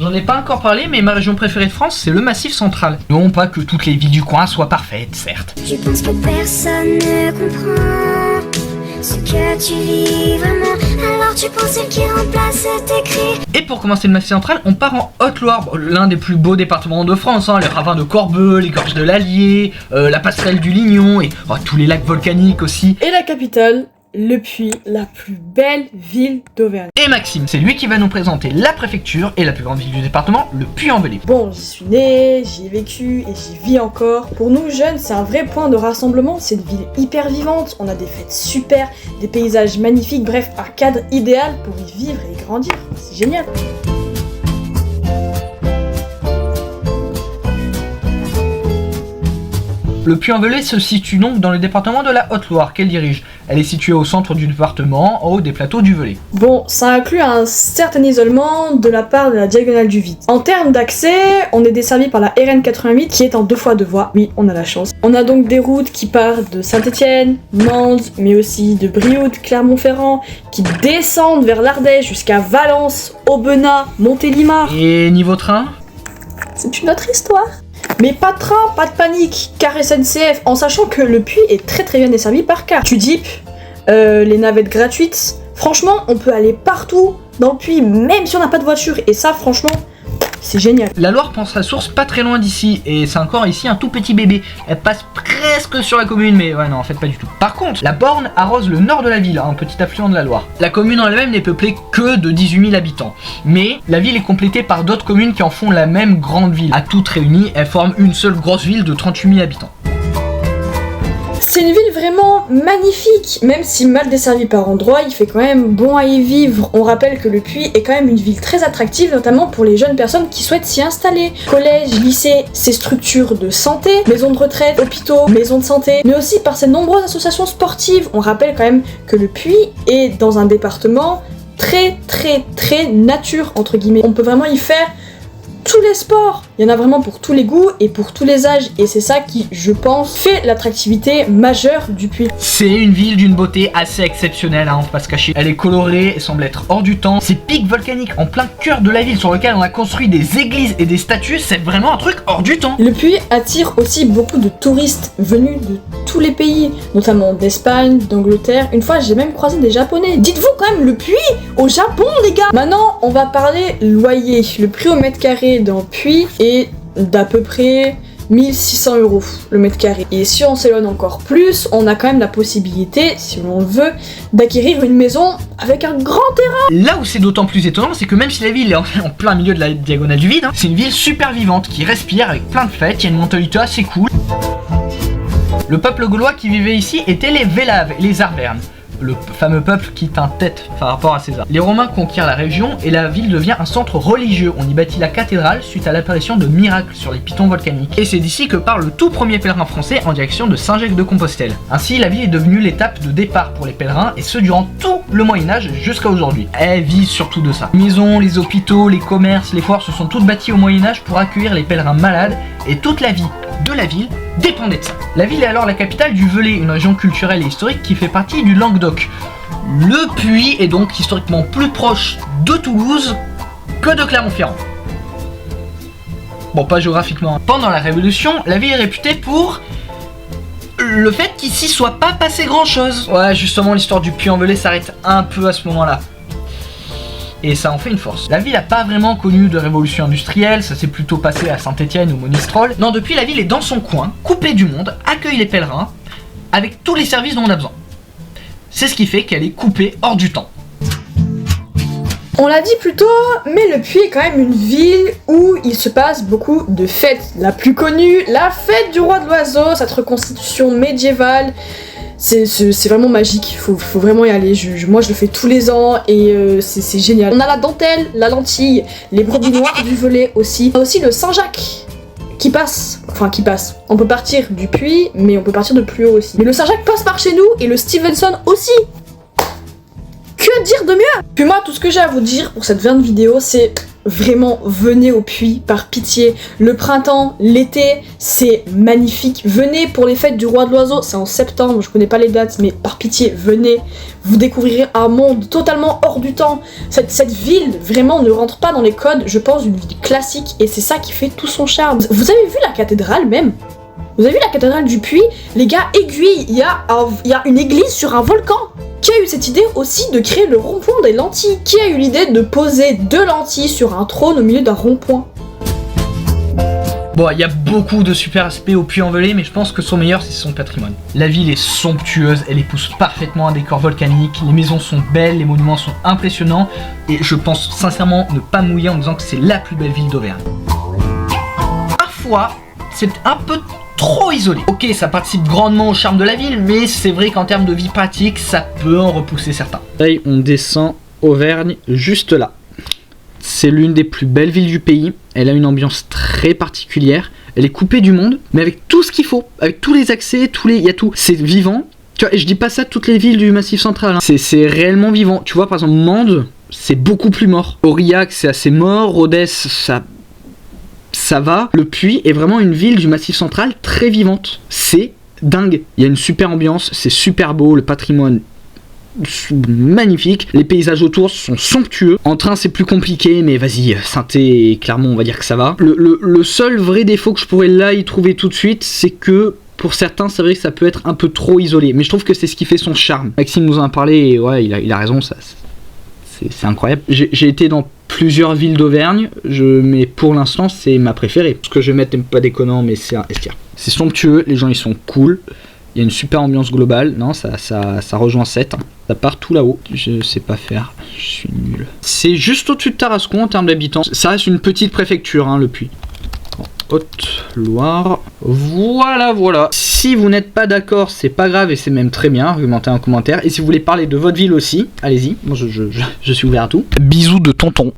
J'en ai pas encore parlé, mais ma région préférée de France, c'est le Massif central. Non pas que toutes les villes du coin soient parfaites, certes. Je pense que personne ne comprend ce que tu vis vraiment. Alors tu penses celle qui remplace tes cris. Et pour commencer le Massif central, on part en Haute-Loire, l'un des plus beaux départements de France, les ravins de Corbeul, les gorges de l'Allier, la passerelle du Lignon et tous les lacs volcaniques aussi. Et la capitale, Le Puy, la plus belle ville d'Auvergne. Et Maxime, c'est lui qui va nous présenter la préfecture et la plus grande ville du département, le Puy-en-Velay. Bon, j'y suis né, j'y ai vécu et j'y vis encore. Pour nous jeunes, c'est un vrai point de rassemblement, c'est une ville hyper vivante, on a des fêtes super, des paysages magnifiques, bref, un cadre idéal pour y vivre et grandir. C'est génial. Le Puy-en-Velay se situe donc dans le département de la Haute-Loire qu'elle dirige. Elle est située au centre du département, en haut des plateaux du Velay. Bon, ça inclut un certain isolement de la part de la diagonale du vide. En termes d'accès, on est desservi par la RN88 qui est en 2 fois 2 voies. Oui, on a la chance. On a donc des routes qui partent de Saint-Étienne, Mende, mais aussi de Brioude, Clermont-Ferrand, qui descendent vers l'Ardèche jusqu'à Valence, Aubenas, Montélimar. Et niveau train ? C'est une autre histoire. Mais pas de train, pas de panique, car SNCF, en sachant que le Puy est très très bien desservi par car. TUDIP, les navettes gratuites, franchement, on peut aller partout dans le Puy, même si on n'a pas de voiture, et ça, franchement, c'est génial. La Loire prend sa source pas très loin d'ici, et c'est encore ici un tout petit bébé. Elle passe presque sur la commune, mais ouais non, en fait pas du tout. Par contre, la Borne arrose le nord de la ville, un petit affluent de la Loire. La commune en elle-même n'est peuplée que de 18 000 habitants, mais la ville est complétée par d'autres communes qui en font la même grande ville. À toutes réunies, elles forment une seule grosse ville de 38 000 habitants. C'est une ville vraiment magnifique, même si mal desservie par endroits, il fait quand même bon à y vivre. On rappelle que le Puy est quand même une ville très attractive, notamment pour les jeunes personnes qui souhaitent s'y installer. Collège, lycée, ses structures de santé, maisons de retraite, hôpitaux, maisons de santé, mais aussi par ses nombreuses associations sportives. On rappelle quand même que le Puy est dans un département très nature, entre guillemets. On peut vraiment y faire tous les sports, il y en a vraiment pour tous les goûts et pour tous les âges, et c'est ça qui, je pense, fait l'attractivité majeure du Puy. C'est une ville d'une beauté assez exceptionnelle, on va pas se cacher. Elle est colorée et semble être hors du temps. Ces pics volcaniques en plein cœur de la ville sur lequel on a construit des églises et des statues, c'est vraiment un truc hors du temps. Le Puy attire aussi beaucoup de touristes venus de tous les pays, notamment d'Espagne, d'Angleterre. Une fois, j'ai même croisé des Japonais. Dites-vous quand même le Puy au Japon, les gars. Maintenant, on va parler loyer. Le prix au mètre carré dans Puy est d'à peu près 1600 € le mètre carré. Et si on s'éloigne encore plus, on a quand même la possibilité, si l'on le veut, d'acquérir une maison avec un grand terrain. Là où c'est d'autant plus étonnant, c'est que même si la ville est en plein milieu de la diagonale du vide, c'est une ville super vivante qui respire avec plein de fêtes, il y a une mentalité assez cool. Le peuple gaulois qui vivait ici était les Vélaves et les Arvernes. Le fameux peuple qui tint tête par rapport à César. Les Romains conquièrent la région et la ville devient un centre religieux. On y bâtit la cathédrale suite à l'apparition de miracles sur les pitons volcaniques. Et c'est d'ici que part le tout premier pèlerin français en direction de Saint-Jacques-de-Compostelle. Ainsi, la ville est devenue l'étape de départ pour les pèlerins, et ce durant tout le Moyen-Âge jusqu'à aujourd'hui. Elle vit surtout de ça. Les maisons, les hôpitaux, les commerces, les foires se sont toutes bâties au Moyen-Âge pour accueillir les pèlerins malades, et toute la vie de la ville dépendait de ça. La ville est alors la capitale du Velay, une région culturelle et historique qui fait partie du Languedoc. Le Puy est donc historiquement plus proche de Toulouse que de Clermont-Ferrand. Bon, pas géographiquement. Pendant la Révolution, la ville est réputée pour le fait qu'ici soit pas passé grand chose. Ouais, justement, l'histoire du Puy-en-Velay s'arrête un peu à ce moment-là. Et ça en fait une force. La ville n'a pas vraiment connu de révolution industrielle, ça s'est plutôt passé à Saint-Étienne ou Monistrol. Non, depuis la ville est dans son coin, coupée du monde, accueille les pèlerins, avec tous les services dont on a besoin. C'est ce qui fait qu'elle est coupée hors du temps. On l'a dit plus tôt, mais le Puy est quand même une ville où il se passe beaucoup de fêtes. La plus connue, la fête du roi de l'oiseau, cette reconstitution médiévale. C'est vraiment magique, faut vraiment y aller. Moi je le fais tous les ans et c'est génial. On a la dentelle, la lentille, les brebis noires du Velay aussi. On a aussi le Saint-Jacques qui passe. On peut partir du Puy, mais on peut partir de plus haut aussi. Mais le Saint-Jacques passe par chez nous et le Stevenson aussi. Que dire de mieux? Puis moi, tout ce que j'ai à vous dire pour cette 20 vidéo, c'est vraiment venez au puits, par pitié. Le printemps, l'été, c'est magnifique. Venez pour les fêtes du roi de l'oiseau, c'est en septembre, je connais pas les dates, mais par pitié, venez. Vous découvrirez un monde totalement hors du temps. Cette ville, vraiment, ne rentre pas dans les codes, je pense, d'une ville classique, et c'est ça qui fait tout son charme. Vous avez vu la cathédrale même? Vous avez vu la cathédrale du Puy? Les gars, aiguille, il y a une église sur un volcan. Qui a eu cette idée aussi de créer le rond-point des lentilles? Qui a eu l'idée de poser 2 lentilles sur un trône au milieu d'un rond-point? Bon, il y a beaucoup de super aspects au Puy-en-Velay, mais je pense que son meilleur, c'est son patrimoine. La ville est somptueuse, elle épouse parfaitement un décor volcanique, les maisons sont belles, les monuments sont impressionnants, et je pense sincèrement ne pas mouiller en disant que c'est la plus belle ville d'Auvergne. Parfois, c'est un peu trop isolé. Ok, ça participe grandement au charme de la ville, mais c'est vrai qu'en termes de vie pratique, ça peut en repousser certains. Là, on descend Auvergne, juste là. C'est l'une des plus belles villes du pays. Elle a une ambiance très particulière. Elle est coupée du monde, mais avec tout ce qu'il faut, avec tous les accès, il y a tout. C'est vivant. Tu vois, et je dis pas ça de toutes les villes du Massif Central. Hein. C'est réellement vivant. Tu vois, par exemple, Mende, c'est beaucoup plus mort. Aurillac, c'est assez mort. Rodez, ça va. Le Puy est vraiment une ville du Massif Central très vivante. C'est dingue. Il y a une super ambiance, c'est super beau, le patrimoine magnifique, les paysages autour sont somptueux. En train c'est plus compliqué, mais vas-y, Sainté et Clermont on va dire que ça va. Le seul vrai défaut que je pourrais là y trouver tout de suite, c'est que pour certains c'est vrai que ça peut être un peu trop isolé, mais je trouve que c'est ce qui fait son charme. Maxime nous en a parlé et ouais il a raison, c'est incroyable. J'ai été dans plusieurs villes d'Auvergne, mais pour l'instant c'est ma préférée. Ce que je vais mettre n'est pas déconnant, mais c'est un Estia. C'est somptueux, les gens ils sont cool, il y a une super ambiance globale. Non, ça rejoint 7. Hein. Ça part tout là-haut. Je sais pas faire, je suis nul. C'est juste au-dessus de Tarascon en termes d'habitants. Ça reste une petite préfecture, hein, le Puy. Haute-Loire. Voilà. Si vous n'êtes pas d'accord, c'est pas grave et c'est même très bien. Argumentez en commentaire. Et si vous voulez parler de votre ville aussi, allez-y. Moi, je suis ouvert à tout. Bisous de tonton.